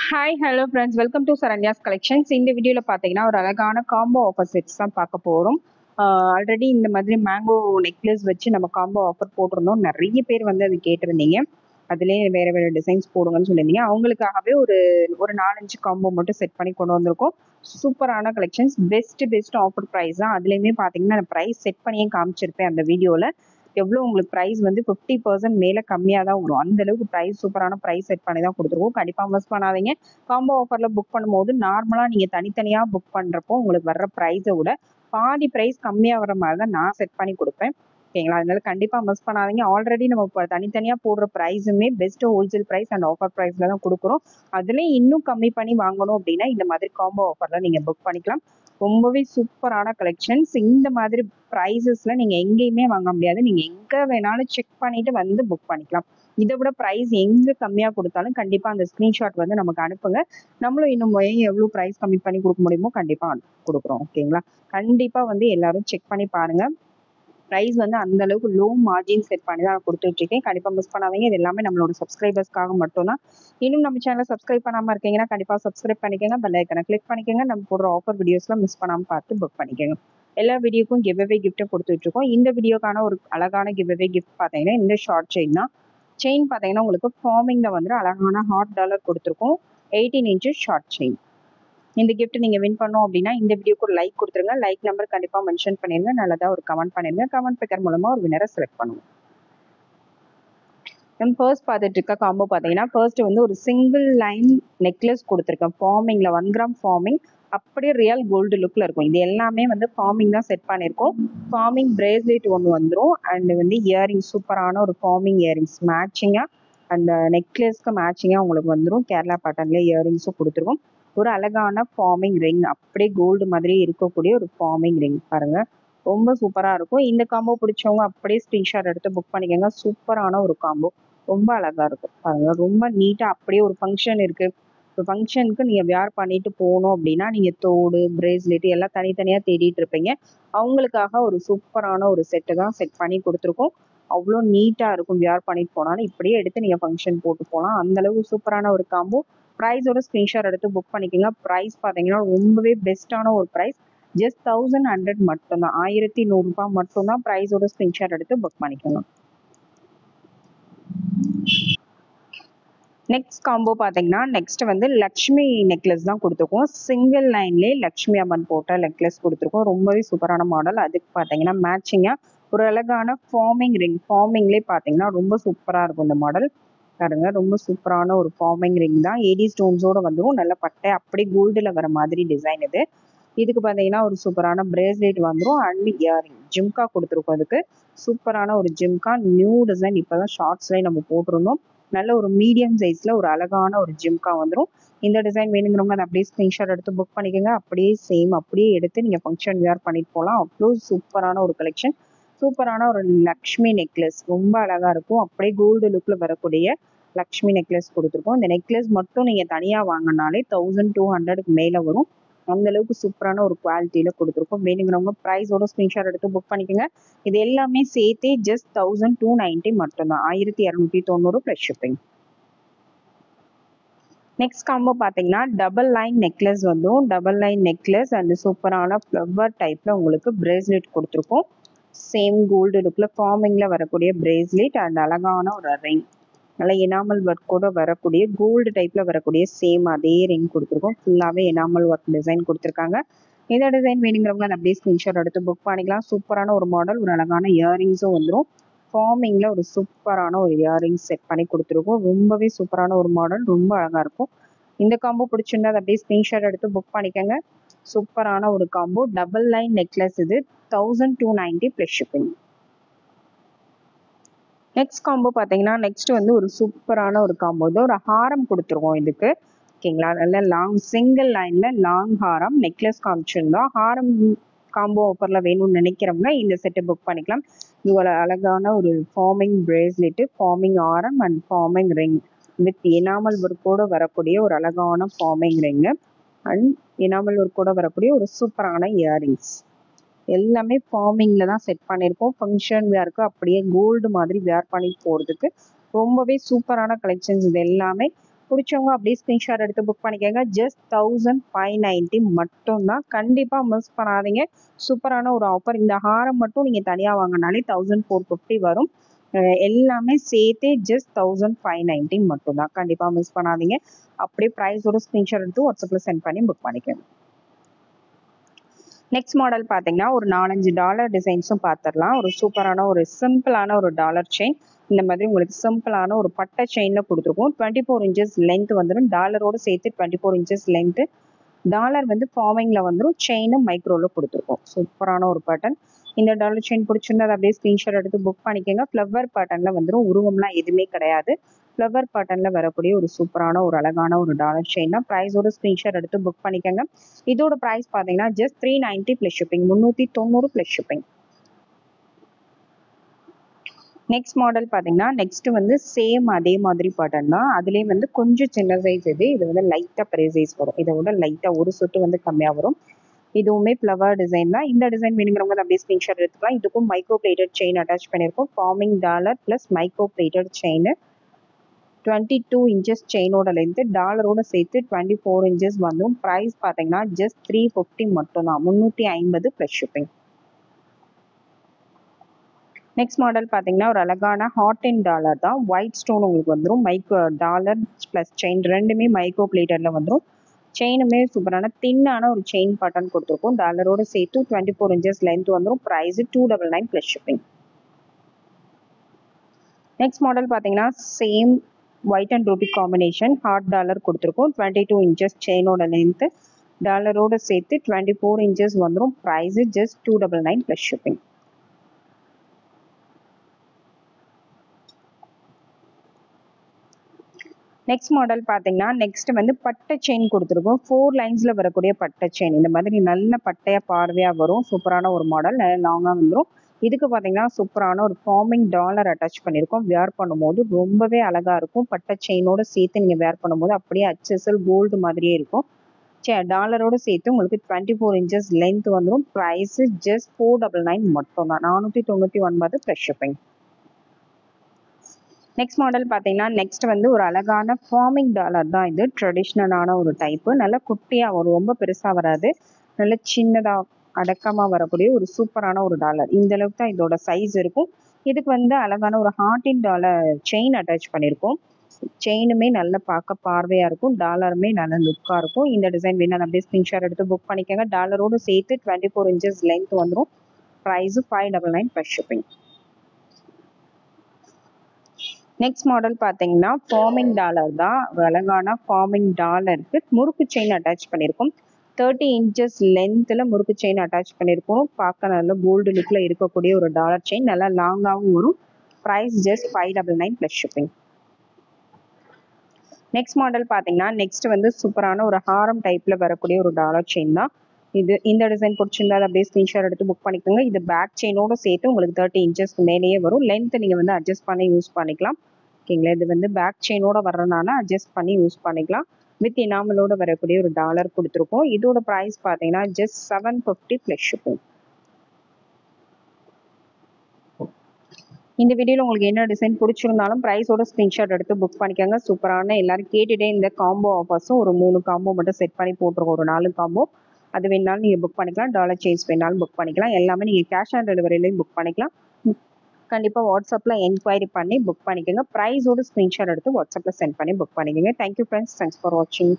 Hi hello friends, welcome to Saranya's collections. இந்த வீடியோவில் பார்த்தீங்கன்னா ஒரு அழகான காம்போ ஆஃபர் செட்ஸ் தான் பார்க்க போகிறோம். ஆல்ரெடி இந்த மாதிரி மேங்கோ நெக்லஸ் வச்சு நம்ம காம்போ ஆஃபர் போட்டிருந்தோம். நிறைய பேர் வந்து அது கேட்டிருந்தீங்க. அதுலேயே வேறு வேறு டிசைன்ஸ் போடுங்கன்னு சொல்லியிருந்தீங்க. அவங்களுக்காகவே ஒரு ஒரு 4-5 காம்போ மட்டும் செட் பண்ணி கொண்டு வந்திருக்கோம். சூப்பரான கலெக்ஷன்ஸ், பெஸ்ட் ஆஃபர் ப்ரைஸ் தான். அதுலேயுமே பார்த்தீங்கன்னா நான் ப்ரைஸ் செட் பண்ணியே காமிச்சிருப்பேன் அந்த வீடியோவில். எவ்வளோ உங்களுக்கு ப்ரைஸ் வந்து 50% மேலே கம்மியாக தான் வரும். அந்த அளவுக்கு ப்ரைஸ் சூப்பரான ப்ரைஸ் செட் பண்ணி தான் கொடுத்துருவோம். கண்டிப்பாக மிஸ் பண்ணாதீங்க. காம்போ ஆஃபரில் புக் பண்ணும்போது நார்மலாக நீங்கள் தனித்தனியாக புக் பண்ணுறப்போ உங்களுக்கு வர்ற ப்ரைஸை விட பாதி ப்ரைஸ் கம்மியாக வர மாதிரி தான் நான் செட் பண்ணி கொடுப்பேன். ஓகேங்களா? அதனால கண்டிப்பாக மிஸ் பண்ணாதீங்க. ஆல்ரெடி நம்ம இப்போ தனித்தனியாக போடுற ப்ரைஸுமே best wholesale price and offer ப்ரைஸில் தான் கொடுக்குறோம். அதுலேயும் இன்னும் கம்மி பண்ணி வாங்கணும் அப்படின்னா இந்த மாதிரி காம்போ ஆஃபரில் நீங்கள் புக் பண்ணிக்கலாம். ரொம்பவே சூப்பரான கலெக்ஷன்ஸ். இந்த மாதிரி ப்ரைஸஸ்ல நீங்க எங்கேயுமே வாங்க முடியாது. நீங்க எங்க வேணாலும் செக் பண்ணிட்டு வந்து புக் பண்ணிக்கலாம். இதை விட ப்ரைஸ் எங்க கம்மியா கொடுத்தாலும் கண்டிப்பா அந்த ஸ்கிரீன்ஷாட் வந்து நமக்கு அனுப்புங்க. நம்மளும் இன்னும் எவ்வளவு ப்ரைஸ் கம்மி பண்ணி கொடுக்க முடியுமோ கண்டிப்பா கொடுக்குறோம். ஓகேங்களா? கண்டிப்பா வந்து எல்லாரும் செக் பண்ணி பாருங்க. ப்ரைஸ் வந்து அந்த அளவுக்கு லோ மார்ஜின் செட் பண்ணி தான் கொடுத்துட்டு இருக்கேன். கண்டிப்பா மிஸ் பண்ணாதீங்க. இது எல்லாமே நம்மளோட சப்ஸ்கிரைபர்ஸ்க்காக மட்டும்தான். இன்னும் நம்ம சேனலை சப்ஸ்கிரைப் பண்ணாம இருக்கீங்கன்னா கண்டிப்பா சப்ஸ்கிரைப் பண்ணிக்கோங்க. பெல் ஐக்கனை கிளிக் பண்ணிக்கோங்க. நம்ம போடுற ஆஃபர் வீடியோஸ்லாம் மிஸ் பண்ணாம பார்த்து புக் பண்ணிக்கோங்க. எல்லா வீடியோக்கும் கிவ் அவே கிஃப்ட்டும் கொடுத்துட்டு இருக்கோம். இந்த வீடியோக்கான ஒரு அழகான கிவ் அவே கிஃப்ட் பார்த்தீங்கன்னா இந்த ஷார்ட் செயின் தான். செயின் பார்த்தீங்கன்னா உங்களுக்கு ஃபார்மிங்ல வந்து அழகான ஹாட் டாலர் கொடுத்துருக்கோம். 18 inches ஷார்ட் செயின். இந்த கிஃப்ட் நீங்க வின் பண்ணோம் அப்படின்னா இந்த வீடியோக்கு ஒரு லைக் கொடுத்துருங்க. லைக் நம்பர் கண்டிப்பா மென்ஷன் பண்ணிருங்க. நல்லதா ஒரு கமெண்ட் பண்ணிருங்க. கமெண்ட் பிக்கர் மூலமா ஒரு வினரை செலக்ட் பண்ணுவோம். நம்ம ஃபர்ஸ்ட் பார்த்துட்டு இருக்க காம்போ பார்த்தீங்கன்னா ஃபர்ஸ்ட் வந்து ஒரு சிங்கிள் லைன் நெக்லஸ் கொடுத்துருக்கேன். ஃபார்மிங்ல 1 கிராம் ஃபார்மிங், அப்படியே ரியல் கோல்டு லுக்ல இருக்கும். இது எல்லாமே வந்து ஃபார்மிங் தான் செட் பண்ணியிருக்கோம். ஃபார்மிங் பிரேஸ்லெட் ஒன்று வந்துடும். அண்ட் வந்து இயரிங்ஸ், சூப்பரான ஒரு ஃபார்மிங் இயரிங்ஸ் மேட்சிங்காக அந்த நெக்லஸ்க்கு மேட்சிங்காக உங்களுக்கு வந்துடும். கேரளா பேட்டர்ன்ல இயரிங்ஸும் கொடுத்துருக்கோம். ஒரு அழகான ஃபார்மிங் ரிங், அப்படியே கோல்டு மாதிரி இருக்கக்கூடிய ஒரு ஃபார்மிங் ரிங் பாருங்க, ரொம்ப சூப்பராக இருக்கும். இந்த காம்போ பிடிச்சவங்க அப்படியே ஸ்க்ரீன்ஷாட் எடுத்து புக் பண்ணிக்கோங்க. சூப்பரான ஒரு காம்போ, ரொம்ப அழகா இருக்கும் பாருங்க. ரொம்ப நீட்டா அப்படியே ஒரு ஃபங்க்ஷன் இருக்கு, ஒரு ஃபங்க்ஷனுக்கு நீங்க வியர் பண்ணிட்டு போகணும் அப்படின்னா நீங்க தோடு பிரேஸ்லெட் எல்லாம் தனித்தனியா தேடிட்டு இருப்பீங்க. அவங்களுக்காக ஒரு சூப்பரான ஒரு செட்டு தான் செட் பண்ணி கொடுத்துருக்கோம். அவ்வளோ நீட்டா இருக்கும். வியர் பண்ணிட்டு போனாலும் இப்படியே எடுத்து நீங்க ஃபங்க்ஷன் போட்டு போகலாம். அந்த அளவுக்கு சூப்பரான ஒரு காம்போ. ப்ரைஸோட ஸ்கிரீன்ஷாட் எடுத்து புக் பண்ணிக்கோங்க. ப்ரைஸ் பார்த்தீங்கன்னா ரொம்பவே பெஸ்ட்டான ஒரு ப்ரைஸ். ஜஸ்ட் 1100 மட்டும்தான். 1100 ரூபாய் மட்டும்தான். ப்ரைஸோட ஸ்கிரீன்ஷாட் எடுத்து புக் பண்ணிக்கோங்க. நெக்ஸ்ட் காம்போ பார்த்தீங்கன்னா நெக்ஸ்ட் வந்து லக்ஷ்மி நெக்லஸ் தான் கொடுத்துருக்கோம். சிங்கிள் லைன்லேயே லக்ஷ்மி அம்மன் போட்ட நெக்லஸ் கொடுத்துருக்கோம். ரொம்பவே சூப்பரான மாடல். அதுக்கு பார்த்தீங்கன்னா மேட்சிங்காக ஒரு அழகான ஃபார்மிங் ரிங். ஃபார்மிங்லேயே பார்த்தீங்கன்னா ரொம்ப சூப்பராக இருக்கும் இந்த மாடல் பாருங்க. ரொம்ப சூப்பரான ஒரு ஃபார்மிங் ரிங் தான். ஏடி ஸ்டோன்ஸோட வந்துடும். நல்ல பட்டை அப்படியே கோல்டில் வர மாதிரி டிசைன் இது. இதுக்கு பார்த்தீங்கன்னா ஒரு சூப்பரான பிரேஸ்லெட் வந்துடும். அண்ட் இயரிங் ஜிம்கா கொடுத்துருக்கோம். அதுக்கு சூப்பரான ஒரு ஜிம்கா, நியூ டிசைன். இப்போதான் ஷார்ட்ஸ்லேயே நம்ம போட்டிருந்தோம். நல்ல ஒரு மீடியம் சைஸ்ல ஒரு அழகான ஒரு ஜிம்கா வந்துடும். இந்த டிசைன் வேணுங்கிறவங்க அதை அப்படியே ஸ்கிரீன்ஷாட் எடுத்து புக் பண்ணிக்கோங்க. அப்படியே சேம் அப்படியே எடுத்து நீங்க ஃபங்க்ஷன் வியர் பண்ணிட்டு போகலாம். அவ்வளோ சூப்பரான ஒரு கலெக்ஷன். சூப்பரான ஒரு லக்ஷ்மி நெக்லஸ், ரொம்ப அழகா இருக்கும். அப்படியே கோல்டு லுக்ல வரக்கூடிய லக்ஷ்மி நெக்லஸ் கொடுத்துருக்கோம். இந்த நெக்லஸ் மட்டும் நீங்க தனியா வாங்கினாலே 1200 மேல வரும். அந்த அளவுக்கு சூப்பரான ஒரு குவாலிட்டியில கொடுத்துருக்கோம். வேணுங்கிறவங்க ப்ரைஸோட ஸ்கிரீன்ஷாட் எடுத்து புக் பண்ணிக்கோங்க. இது எல்லாமே சேர்த்தே ஜஸ்ட் 1290 மட்டும்தான். 1290 பிளஸ் ஷிப்பிங். நெக்ஸ்ட் காம்போ பார்த்தீங்கன்னா டபுள் லைன் நெக்லஸ் வந்துடும். டபுள் லைன் நெக்லஸ் அண்ட் சூப்பரான ஃப்ளவர் டைப்ல உங்களுக்கு பிரேஸ்லெட் கொடுத்துருக்கோம். சேம் கோல்டு லுக்ல ஃபார்மிங்ல வரக்கூடிய பிரேஸ்லெட் அண்ட் அழகான ஒரு ரிங், நல்ல எனாமல் ஒர்க்கோட வரக்கூடிய கோல்டு டைப்ல வரக்கூடிய சேம் அதே ரிங் கொடுத்துருக்கோம். ஃபுல்லாவே எனாமல் ஒர்க் டிசைன் கொடுத்துருக்காங்க. இந்த டிசைன் வேணுங்கிறவங்க அதை அப்படியே ஸ்கிரீன்ஷாட் எடுத்து புக் பண்ணிக்கலாம். சூப்பரான ஒரு மாடல். ஒரு அழகான இயரிங்ஸும் வந்துடும். ஃபார்மிங்ல ஒரு சூப்பரான ஒரு இயரிங்ஸ் செட் பண்ணி கொடுத்துருக்கோம். ரொம்பவே சூப்பரான ஒரு மாடல், ரொம்ப அழகா இருக்கும். இந்த காம்போ பிடிச்சிருந்தா அதை அப்படியே ஸ்கிரீன்ஷாட் எடுத்து புக் பண்ணிக்கோங்க. சூப்பரான ஒரு காம்போ. டபுள் லைன் நெக்லஸ் இது 1290 பிளஸ் ஷிப்பிங். நெக்ஸ்ட் காம்போ பார்த்தீங்கன்னா நெக்ஸ்ட் வந்து ஒரு சூப்பரான ஒரு காம்போ. இது ஒரு ஹாரம் கொடுத்துருவோம் இதுக்கு. ஓகேங்களா? நல்ல லாங் சிங்கிள் லைன்ல லாங் ஹாரம் நெக்லஸ் காமிச்சிருந்தோம். ஹாரம் காம்போ ஆஃபர்ல வேணும்னு நினைக்கிறவங்க இந்த செட்டை புக் பண்ணிக்கலாம். இவ்வளோ அழகான ஒரு ஃபார்மிங் பிரேஸ்லெட், ஃபார்மிங் ஆரம் and forming ring with enamel ஒர்க்கோட வரக்கூடிய ஒரு அழகான ஃபார்மிங் ரிங் அண்ட் எனாமல் ஒர்க்கோட வரக்கூடிய ஒரு சூப்பரான இயரிங்ஸ். எல்லாமே ஃபார்மிங்ல தான் செட் பண்ணியிருக்கோம். ஃபங்க்ஷன் வேருக்கு அப்படியே கோல்டு மாதிரி வேர் பண்ணி போகிறதுக்கு ரொம்பவே சூப்பரான கலெக்ஷன்ஸ். இது எல்லாமே பிடிச்சவங்க அப்படியே ஸ்க்ரீன்ஷாட் எடுத்து புக் பண்ணிக்கோங்க. ஜஸ்ட் 1590 மட்டும்தான். கண்டிப்பாக மிஸ் பண்ணாதீங்க. சூப்பரான ஒரு ஆஃபர். இந்த ஹாரம் மட்டும் நீங்கள் தனியாக வாங்கினாலே 1450 வரும். எல்லாமே சேர்த்தே ஜஸ்ட் 1590 மட்டும்தான். கண்டிப்பாக மிஸ் பண்ணாதீங்க. அப்படியே ப்ரைஸோட ஸ்க்ரீன்ஷாட் எடுத்து வாட்ஸ்அப்பில் சென்ட் பண்ணி புக் பண்ணிக்கோங்க. நெக்ஸ்ட் மாடல் பார்த்தீங்கன்னா ஒரு 4-5 டாலர் டிசைன்ஸும் பார்த்துடலாம். ஒரு சூப்பரான ஒரு சிம்பிளான ஒரு டாலர் செயின். இந்த மாதிரி உங்களுக்கு சிம்பிளான ஒரு பட்டை செயினில் கொடுத்துருக்கோம். 24 இன்ச்சஸ் லென்த் வந்துடும். டாலரோடு சேர்த்து 24 இன்ச்சஸ் லென்த்து. டாலர் வந்து ஃபார்மிங்கில் வந்துடும். செயினும் மைக்ரோவில் கொடுத்துருக்கோம். சூப்பரான ஒரு பேட்டர்ன். இந்த டாலர் செயின் பிடிச்சிருந்தா அதை அப்படியே ஸ்க்ரீன்ஷாட் எடுத்து புக் பண்ணிக்கோங்க. ஃப்ளவர் பேட்டர்னில் வந்துடும். உருவம்லாம் எதுவுமே கிடையாது. ஃப்ளவர் பேட்டர்னில் வரக்கூடிய ஒரு சூப்பரான ஒரு அழகான ஒரு டாலர் செயின் தான். ப்ரைஸோட ஸ்க்ரீன்ஷாட் எடுத்து புக் பண்ணிக்கோங்க. இதோட ப்ரைஸ் பார்த்தீங்கன்னா just 390 plus shipping. 390 plus shipping. Next model பார்த்தீங்கன்னா நெக்ஸ்ட் வந்து சேம் அதே மாதிரி பேட்டர்ன் தான். அதுலேயே வந்து கொஞ்சம் சின்ன சைஸ் இது வந்து லைட்டாக பெரிய சைஸ் வரும். இதை விட லைட்டாக ஒரு சொட்டு வந்து கம்மியாக வரும். இதுவுமே ஃப்ளவர் டிசைன் தான். இந்த டிசைன் வேணுங்கிறவங்க அப்படியே ஸ்க்ரீன்ஷாட் எடுத்துக்கலாம். இதுக்கும் மைக்ரோ பிளேட்டட் செயின் அட்டாச் பண்ணியிருக்கோம். Forming dollar plus micro plated chain. 22 inches செயினோட லென்த்து. டாலரோட சேர்த்து 24 இன்ச்சஸ் வந்துடும். ப்ரைஸ் பார்த்தீங்கன்னா ஜஸ்ட் 350 மட்டும்தான். 350 ப்ளஸ் ஷிப்பிங். நெக்ஸ்ட் மாடல் பார்த்தீங்கன்னா ஒரு அழகான ஹாட் அண்ட் டாலர் தான். ஒயிட் ஸ்டோன் உங்களுக்கு வந்துடும். மைக்ரோ டாலர் ப்ளஸ் செயின் ரெண்டுமே மைக்ரோ பிளேட்டரில் வந்துடும். செயினுமே சூப்பரான தின்னான ஒரு செயின் பேட்டர்ன் கொடுத்துருக்கோம். டாலரோட சேர்த்து 24 இன்ச்சஸ் லென்த் வந்துடும். Price 299 plus shipping. Next model பார்த்தீங்கன்னா same white and ruby combination. Heart dollar கொடுத்துருக்கோம். 22 இன்ச்சஸ் செயினோட லென்த்து. டாலரோட சேர்த்து 24 இன்ச்சஸ் வந்துடும். Price just 299 plus shipping. Next model பார்த்தீங்கன்னா நெக்ஸ்ட் வந்து பட்டை செயின் கொடுத்துருக்கோம். 4 லைன்ஸில் வரக்கூடிய பட்டை செயின். இந்த மாதிரி நல்ல பட்டையாக பார்வையாக வரும். சூப்பரான ஒரு மாடல். நல்ல லாங்காக வந்துடும். இதுக்கு பார்த்தீங்கன்னா சூப்பரான ஒரு ஃபார்மிங் டாலர் அட்டாச் பண்ணியிருக்கோம். வேர் பண்ணும்போது ரொம்பவே அழகாக இருக்கும். பட்டை செயினோடு சேர்த்து நீங்கள் வேர் பண்ணும்போது அப்படியே HSL கோல்டு மாதிரியே இருக்கும். டாலரோடு சேர்த்து உங்களுக்கு 24 இன்ச்சஸ் லென்த் வந்துடும். ப்ரைஸ் ஜஸ்ட் 499 மட்டும்தான். 499 ப்ளஸ் ஷிப்பிங். நெக்ஸ்ட் மாடல் பார்த்தீங்கன்னா நெக்ஸ்ட் வந்து ஒரு அழகான ஃபார்மிங் டாலர் தான். இது ட்ரெடிஷ்னலான ஒரு டைப்பு. நல்லா குட்டியாக வரும். ரொம்ப பெருசாக வராது. நல்ல சின்னதாக அடக்கமாக வரக்கூடிய ஒரு சூப்பரான ஒரு டாலர். இந்த அளவுக்கு தான் இதோட சைஸ் இருக்கும். இதுக்கு வந்து அழகான ஒரு ஹார்டின் டாலர் செயின் அட்டாச் பண்ணியிருக்கோம். செயினுமே நல்ல பார்க்க பார்வையாக இருக்கும். டாலருமே நல்ல லுக்காக இருக்கும். இந்த டிசைன் வேணும் அப்படியே ஸ்க்ரீன்ஷாட் எடுத்து புக் பண்ணிக்கோங்க. டாலரோடு சேர்த்து 24 இன்ச்சஸ் லென்த் வந்துடும். Price 599 plus shipping. Next model பார்த்தீங்கன்னா ஃபார்மிங் டாலர் தான். ஒரு அழகான ஃபார்மிங் டாலருக்கு முறுக்கு செயின் அட்டாச் பண்ணியிருக்கோம். 30 இன்ச்சஸ் லென்த்தில் முறுக்கு செயின் அட்டாச் பண்ணியிருக்கோம். பார்க்க நல்ல கோல்டு லுக்கில் இருக்கக்கூடிய ஒரு டாலர் செயின். நல்லா லாங்காகவும் வரும். Price just 599 plus shipping. Next model பார்த்தீங்கன்னா நெக்ஸ்ட் வந்து சூப்பரான ஒரு ஹாரம் டைப்பில் வரக்கூடிய ஒரு டாலர் செயின் தான். இந்த டிசைன் பிடிச்சிருந்தா அப்படியே ஸ்க்ரீன்ஷாட் எடுத்து புக் பண்ணிக்கோங்க. இது பேக் செயினோட சேர்த்து உங்களுக்கு 30 இன்ச்சஸ்க்கு மேலேயே வரும். லென்த் நீங்கள் வந்து அட்ஜஸ்ட் பண்ணி யூஸ் பண்ணிக்கலாம். ஓகேங்களா. இது வந்து பேக் செயினோட வர்றதுனால அட்ஜஸ்ட் பண்ணி யூஸ் பண்ணிக்கலாம். வித் இனாமலோட வரக்கூடிய ஒரு டாலர் கொடுத்துருக்கோம். இதோட ப்ரைஸ் பார்த்தீங்கன்னா ஜஸ்ட் 750 ப்ளஸ் ஷிப்பிங். இந்த வீடியோவில் உங்களுக்கு என்ன டிசைன் பிடிச்சிருந்தாலும் ப்ரைஸோட ஸ்க்ரீன்ஷாட் எடுத்து புக் பண்ணிக்கோங்க. சூப்பரான எல்லாரும் கேட்டுகிட்டே இந்த காம்போ ஆஃபர்ஸும் ஒரு 3 காம்போ மட்டும் செட் பண்ணி போட்டிருக்கோம். ஒரு 4 காம்போ. அது வேணாலும் நீங்கள் புக் பண்ணிக்கலாம். டாலர் செயின்ஸ் வேணாலும் புக் பண்ணிக்கலாம். எல்லாமே நீங்கள் கேஷ் ஆன் டெலிவரிலையும் புக் பண்ணிக்கலாம். கண்டிப்பாக வாட்ஸ்அப்பில் என்கொயரி பண்ணி புக் பண்ணிக்கோங்க. ப்ரைஸோட ஸ்க்ரீன்ஷாட் எடுத்து வாட்ஸ்அப்பில் சென்ட் பண்ணி புக் பண்ணிக்கோங்க. Thank you friends. தேங்க்ஸ் ஃபார் வாட்சிங்.